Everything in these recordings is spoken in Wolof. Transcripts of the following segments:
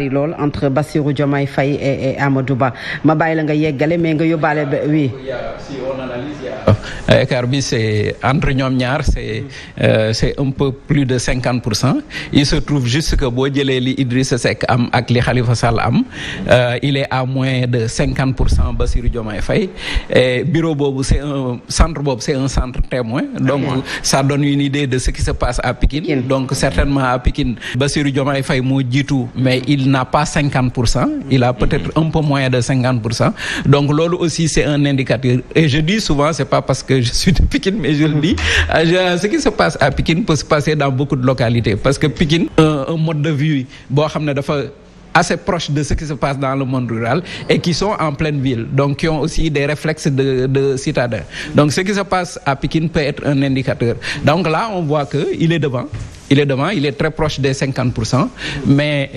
lool entre Bassirou Diomaye Faye et Amadou Ba ma bàyyi la nga yeggale mais nga yóbbaale ba oui. Si on analyse, écart bi c'est entre ñoom ñaar c'est un peu plus de 50%. Il se trouve juste que boo jëlee li Idrissa Seck am ak li Khalifa Sall am il est à moins de 50% Bassirou Diomaye Faye. Et bureau boobu c'est un centre témoin. Donc ça donne une idée de ce qui se passe à Pikine. Donc certainement à Pikine Bassirou Diomaye Faye moo jiitu mais il n'a pas 50%, il a peut-être un peu moins de 50%. Donc loolu aussi c'est un indicateur. Et je dis souvent, c'est pas parce que je suis de Pikine, mais je le dis, ce qui se passe à Pikine peut se passer dans beaucoup de localités. Parce que Pikine, un mode de vie boo xam ne dafa assez proche de ce qui se passe dans le monde rural et qui sont en pleine ville, donc qui ont aussi des réflexes de citadins. Donc ce qui se passe à Pikine peut être un indicateur. Donc là, on voit que il est devant, il est très proche des 50%, mais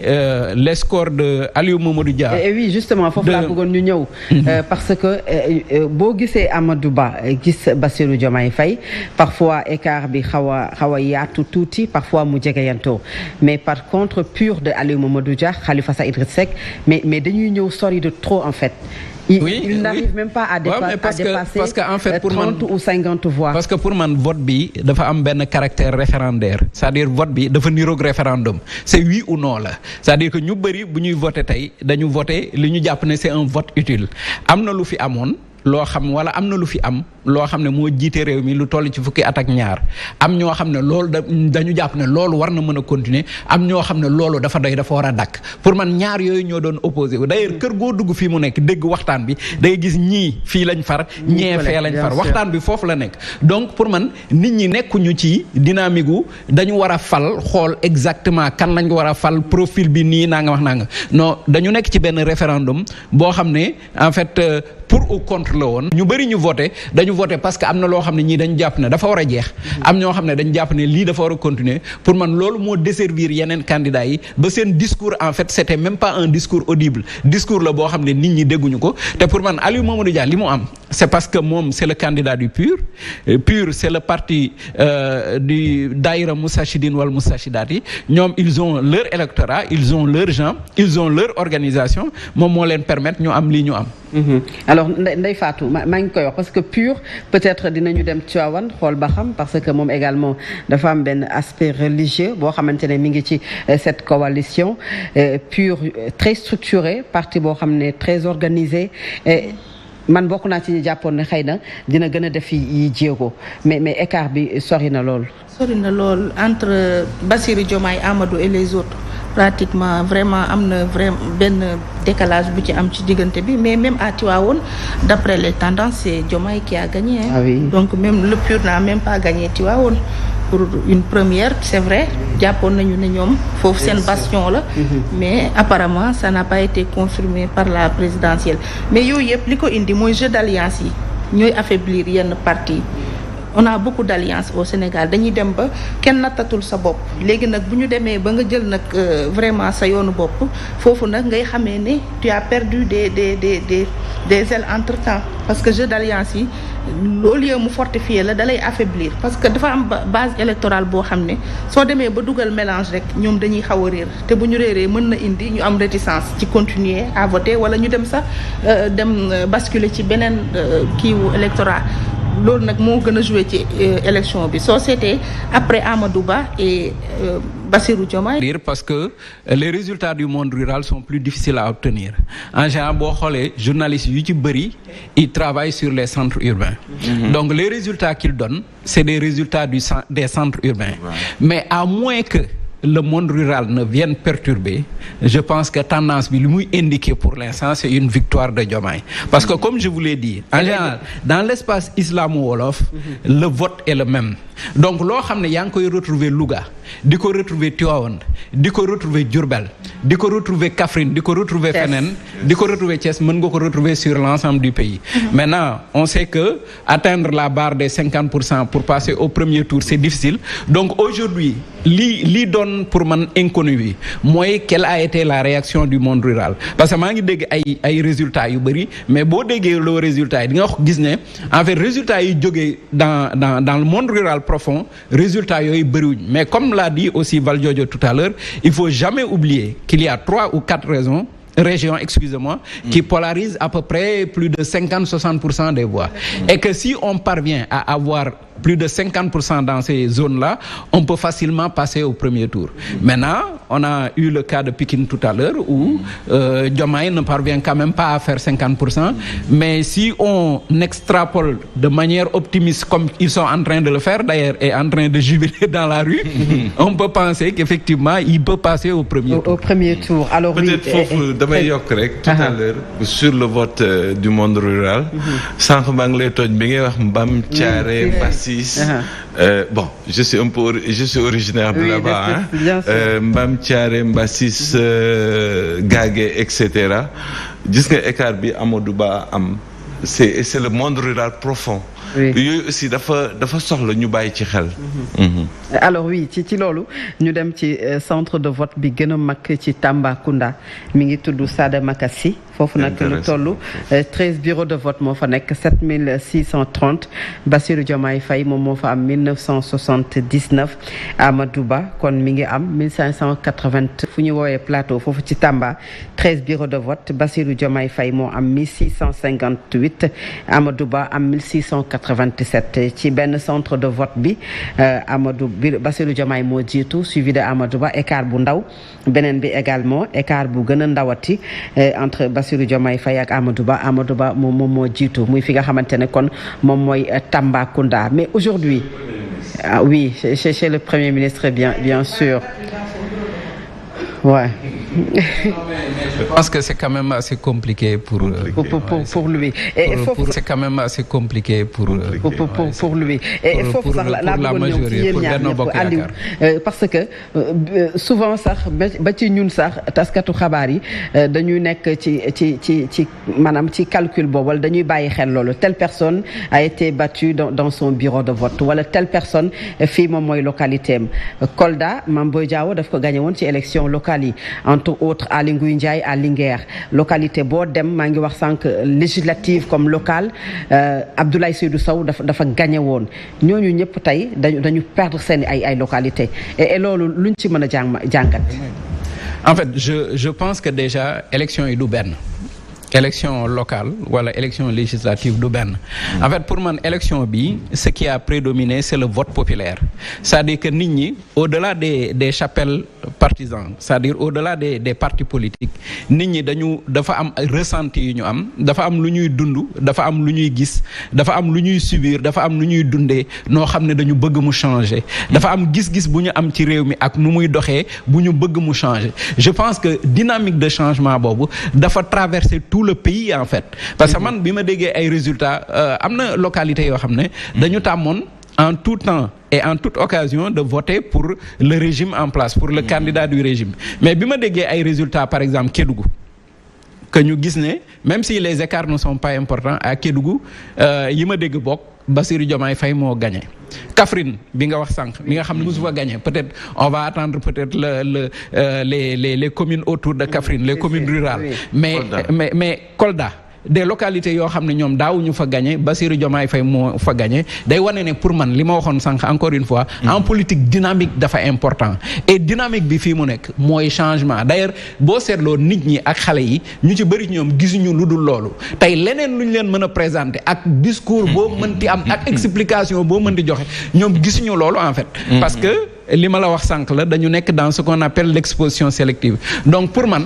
les scores de Aliou Mamadou Dia. Et oui, justement, foofu laa bëggoon ñu ñëw. Parce que boo gisee Amadou Ba gis Bassirou Diomaye Faye parfois écart bi xaw a yaatu tuuti, parfois mu jegeyantoo. Mais par contre pur de Aliou Mamadou Dia, Khalifa Sall, Idrissa Seck, mais dañuy ñëw sori de trop en fait. Il n'arrive même pas à dépasser parce que en fait, pour 30 ou 50 voix. Parce que pour man vote bi dafa am benn caractère référendaire, c'est-à-dire vote bi dafa niroog référendum, c'est oui ou non la. C'est-à-dire que ñu bëri bu ñuy voter tey dañu voter li ñu jàpp ne c'est un vote utile. Am na lu fi amoon loo xam wala am na lu fi am loo xam ne moo jiite réew mi lu toll ci fukki at ak ñaar, am ñoo xam ne loolu dañu jàpp ne loolu war na mën a continuer, am ñoo xam ne loolu dafa war a dakk. Pour man ñaar yooyu ñoo doon opposé wu. D'ailleurs kër goo dugg fii mu nekk dégg waxtaan bi day gis ñii fii lañ far ñee fee lañ far, waxtaan bi foofu la nekk. Donc pour man nit ñi nekkuñu ci dynamique gu dañu war a fal xool exactement kan lañ ko war a fal profil bi nii naa nga wax naa nga non, dañu nekk ci benn référendum boo xam ne en fait pour ou contre la woon. Ñu bëri ñu voté dañu voté parce que am na loo xam ne ñii dañu jàpp ne dafa war a jeex, am ñoo xam ne dañu jàpp ne lii dafa war a continuer. Pour man loolu moo desservir yeneen candidats yi ba seen discours en fait c'était même pas un discours audible, discours la boo xam ne nit ñi dégguñu ko. Te pour man Aliou Mamadou Dia li mu am c'est parce que moom c'est le candidat du PUR. PUR c'est le parti du Daïra Moustarchidine wala Moustarchidaty. Ñoom ils ont leur électorat, ils ont leurs gens, ils ont leur organisation, moom moo leen permettre ñu am lii ñu am. Alors Ndeye Fatou maa ngi koy wax parce que PUR peut-être dinañu dem Tivaouane xool ba xam, parce que moom également dafa am benn aspect religieux boo xamante ne mi ngi ci cette coalition. PUR très structuré, parti boo xam ne très organisé. Man bokk naa ci ñu jàppoon ne xëy na dina gën a def yi jéego, mais écart bi sori na lool. Sori na lool entre Bassirou Diomaye, Amadou et les autres. Pratiquement vraiment am na vraiment benn décalage bu ci am ci diggante bi, mais même à Tivaouane d'après les tendances c'est Diomaye qui a gagné. Ah oui. Donc même le PUR n'a même pas gagné Tivaouane pour une première, c'est vrai jàppoon nañu ne ñoom foofu seen bastion la, mais apparemment ça n'a pas été confirmé par la présidentielle. Mais yooyu yëpp li ko indi mooy jeu d'alliance yi ñooy affaiblir yenn parti. On a beaucoup d'alliances au Sénégal, dañuy dem ba kenn nattatul sa bopp. Léegi nag bu ñu demee ba nga jël nag vraiment sa yoonu bopp foofu nag ngay xamee ne tu as perdu des ailes entre-temps, parce que jeu d'alliance yi loolu yëpp mu fortifier la dalay affaiblir, parce que dafa am base électorale boo xam ne soo demee ba dugal mélange rek ñoom dañuy xaw a réer, te bu ñu réeree mën na indi ñu am réticence ci continuer à voter wala ñu dem sax dem basculer ci beneen kiiwu électorat. Loolu nag moo gën a joué ci élection bi soo seetee après Amadou Ba et Bassirou Diomaye. Parce que les résultats du monde rural sont plus difficiles à obtenir. En général boo xoolee journalistes yu ci bëri ils travaillent sur les centres urbains. Donc les résultats qu'ils donnent c'est des résultats des centres urbains. Mais à moins que le monde rural ne vienne perturber, je pense que tendance bi li muy indiquer pour l'instant c'est une victoire de Diomaye. Parce que comme je vous l'ai dit, en général dans l'espace islamo-wolof le vote est le même. Donc loo xam ne yaa ngi koy retrouver Louga, di ko retrouver Tivaouane, di ko retrouver Diourbel, di ko retrouver Kaffrine, di ko retrouver feneen, di ko retrouver Thiès, mën nga ko retrouver sur l'ensemble du pays. Maintenant on sait que atteindre la barre des 50% pour passer au premier tour c'est difficile. Donc aujourd'hui lii doon pour man inconnu bi mooy quelle a été la réaction du monde rural. Parce que maa ngi dégg ay résultats yu bëri, mais boo déggee loo résultats yi di nga gis ne en fait résultats yi jógee dans le monde rural profond résultats yooyu bëriwuñ, mais comme l'a dit aussi Valdiodio tout à l'heure, il faut jamais oublier qu'il y a 3 ou 4 régions, excusez-moi, qui polarisent à peu près plus de 50-60% des voix. Et que si on parvient à avoir plus de 50% dans ces zones-là, on peut facilement passer au premier tour. Maintenant, on a eu le cas de Pikine tout à l'heure où Diomaye ne parvient quand même pas à faire 50%. Mais si on extrapole de manière optimiste comme ils sont en train de le faire, d'ailleurs, et en train de jubiler dans la rue, on peut penser qu'effectivement, il peut passer au premier tour. Au premier tour. Alors, peut-être damay yokk rek tout à l'heure sur le vote du monde rural. Sànq maa ngi lay tooñ bi ngay wax Mbam Thiaré Mbassis. Bon, je suis originaire de là-bas. Mbam Thiaré Mbassis Gagué etc. Gis nga écart bi Amadou Ba am c'est le monde rural profond. yooyu aussi dafa soxla ñu bàyyi ci xel. Alors oui ci loolu ñu dem ci centre de vote bi gën a mag ci Tambacounda mi ngi tudd Sademakasi foofu nag lu toll 13 bureaux de vote moo fa nekk 7630 Bassirou Diomaye Faye moom moo fa am 1979 Amadou Ba kon mi ngi am 1580 fu ñu woowee plateau foofu ci Tamba 13 bureaux de vote Bassirou Diomaye Faye moo am 1658 Amadou Ba am 1687 ci benn centre de vote bi Bassirou Diomaye moo jiitu suivi de Amadou Ba écart bu ndaw beneen bi également écart bu gën a ndawati entre Bassirou Diomaye Faye ak Amadou Ba moom moo jiitu muy fi nga xamante ne kon moom mooy Tambacounda mais aujourd'hui oui chez le Premier ministre bien sûr ouais. Je pense que c'est quand même assez compliqué pour lui. C'est quand même assez compliqué pour lui. Et pour la majorité, pour Benno Bokk Yaakaar. Parce que souvent sax ba ci ñun sax taskatu xabaar yi dañuy nekk ci maanaam ci calcul boobu wala dañuy bàyyi xel loolu telle personne a été battue dans son bureau de vote wala telle personne fii moom mooy localité am Kolda Mame Boye Diao daf ko gagné woon ci élection locale yi entre autres Aly Ngouille Ndiaye à Linguère localité boo dem maa ngi wax sànq législative comme locale Abdoulaye Seydou Sow dafa gagné woon ñooñu ñëpp tey dañu perdre seen ay localité et loolu luñ ci mën a jàngat. En fait je pense que déjà élection yi du benn élection locale wala élection législative du benn en fait pour man élection bi ce qui a prédominé c'est le vote populaire c'est-à-dire que nit ñi au-delà des chapelles partisans c'est-à-dire au-delà des partis politiques nit ñi dafa am ressenti yu ñu am dafa am lu ñuy dund dafa am lu ñuy gis dafa am lu ñuy subir dafa am lu ñuy dundee noo xam ne dañu bëgg mu changer dafa am gis-gis bu ñu am ci réew mi ak nu muy doxee bu ñu bëgg mu changer je pense que dynamique de changement boobu dafa traverser tout le pays en fait parce que man bi ma déggee ay résultats am na localité yoo xam ne dañu tàmmoon en tout temps et en toute occasion de voter pour le régime en place pour le candidat du régime mais bi ma déggee ay résultats par exemple Kédougou que ñu gis ne même si les écarts ne sont pas importants à Kédougou yi ma dégg bokk Bassirou Diomaye Faye moo gagné Kaffrine bi nga wax sànq mi nga xam ne mosu fa gagné peut-être on va attendre peut-être les communes autour de Kaffrine les communes rurales mais Kolda des localités yoo xam ne ñoom daawuñu fa gagné Bassirou Diomaye Faye moo fa gagné day wane ne pour man li ma waxoon sànq encore une fois en politique dynamique dafa important et dynamique bi fii mu nekk mooy changement d'ailleurs boo seetloo nit ñi ak xale yi ñu ci bëri ñoom gisuñu lu dul loolu tey leneen lu ñu leen mën a présenter ak discours boo mënti am ak explication boo mën di joxe ñoom gisuñu loolu en fait parce que li ma la wax sànq la dañu nekk dans ce qu'on appelle l'exposition sélective donc pour man